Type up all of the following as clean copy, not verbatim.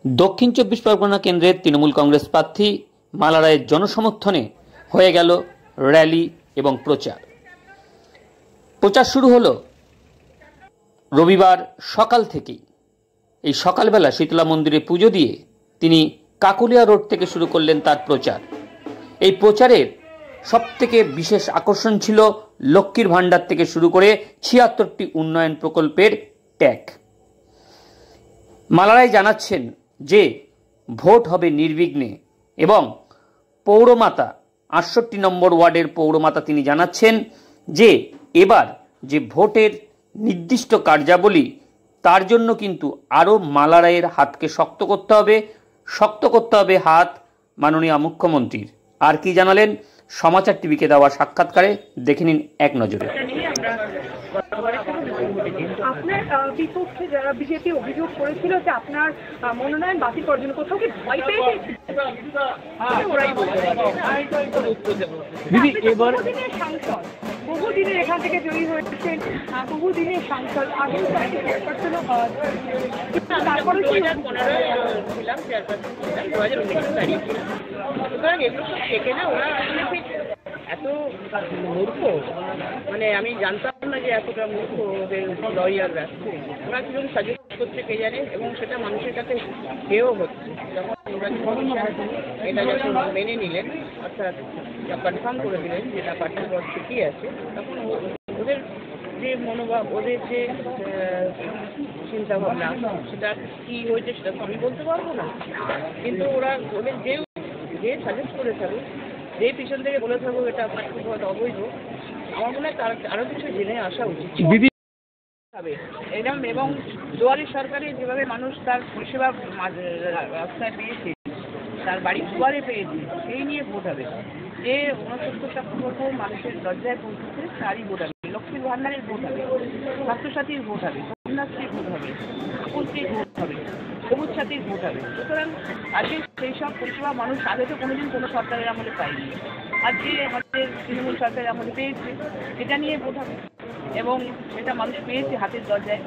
দক্ষিণ চব্বিশ পরগনা কেন্দ্রের তৃণমূল কংগ্রেস প্রার্থী মালা রায়ের জনসমর্থনে হয়ে গেল র্যালি এবং প্রচার শুরু হলো রবিবার সকাল থেকেই। এই সকালবেলা শীতলা মন্দিরে পুজো দিয়ে তিনি কাকুলিয়া রোড থেকে শুরু করলেন তার প্রচার। এই প্রচারের সবথেকে বিশেষ আকর্ষণ ছিল লক্ষ্মীর ভাণ্ডার থেকে শুরু করে ৭৬টি উন্নয়ন প্রকল্পের ট্যাগ। মালা রায় জানাচ্ছেন যে ভোট হবে নির্বিঘ্নে এবং পৌরমাতা ৬৮ নম্বর ওয়ার্ডের পৌরমাতা তিনি জানাচ্ছেন যে এবার যে ভোটের নির্দিষ্ট কার্যাবলী তার জন্য কিন্তু আরও মালা রায়ের হাতকে শক্ত করতে হবে হাত মাননীয় মুখ্যমন্ত্রীর। আর কি জানালেন সমাচার টিভিকে দেওয়া সাক্ষাৎকারে দেখে নিন এক নজরে। আপনার বিপক্ষে যারা বিজেপি অভিযোগ করেছিল যে আপনার মনোনয়ন বাতিল করার জন্য কোথাও কি ভয় পেয়েছে? দিদি এবার সাংসদ বহুদিনের এখান থেকে জয়ী হয়েছেন, বহুদিনের সাংসদ আগে তারপরে ছিলাম চেয়ারপারসন 2019 তারিখ। সুতরাং এগুলো সব থেকে না, ওরা আসলে ঠিক এত মূর্খ, মানে আমি জানতাম না যে এতটা মূর্খ ওদের লয়াররা। ওরা কীরকম সাজেস্ট করছে কে জানে, এবং সেটা মানুষের কাছে হেও হচ্ছে। যখন এটা যখন মেনে নিলেন, অর্থাৎ কনফার্ম করে দিলেন যেটা পার্টির পর ঠিকই আছে, তখন ওদের যে মনোভাব, ওদের যে চিন্তাভাবনা, সেটা কী হয়েছে সেটা তো আমি বলতে পারবো না। কিন্তু ওরা ওদের যে সাজেস্ট করে থাকুক, যে পিছন থেকে বলে থাকুক এটা পার্টিগত অবৈধ, আমার মনে হয় তার আরও কিছু জেনে আসা উচিত হবে এরকম। এবং দুয়ারে সরকারে যেভাবে মানুষ তার পরিষেবা রাস্তায় পেয়েছে, তার বাড়ির দুয়ারে পেয়েছে, সেই নিয়ে ভোট হবে। যে ৬৯% মানুষের লজ্জায় পৌঁছেছে তারই ভোট হবে। লক্ষ্মীর ভাণ্ডারের ভোট হবে, স্বাস্থ্যসাথীর ভোট হবে, কন্যাশ্রীর ভোট হবে, উপশ্রীর ভোট হবে, সবুজ সাথীর ভোট হবে। সুতরাং আজকে সেই সব পরিষেবা মানুষ আগে তো কোনোদিন কোনো সরকারের আমলে পায়নি, আজকে আমাদের তৃণমূল সরকারের আমলে পেয়েছে, এটা নিয়ে ভোট হবে এবং সেটা মানুষ পেয়েছে হাতের দরজায়।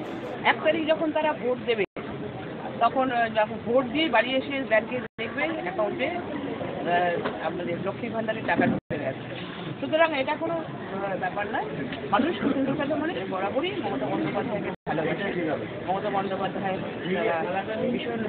১ তারিখ যখন তারা ভোট দেবে, তখন যখন ভোট দিয়ে বাড়ি এসে ব্যাংকে দেখবে অ্যাকাউন্টে আপনাদের লক্ষ্মীর ভাণ্ডারের টাকা ঢুকে গেছে। সুতরাং এটা কোনো ব্যাপার নয়। মানুষ কিন্তু মানে বরাবরই মমতা বন্দ্যোপাধ্যায়কে ভালোবাসে। মমতা বন্দ্যোপাধ্যায় ভীষণ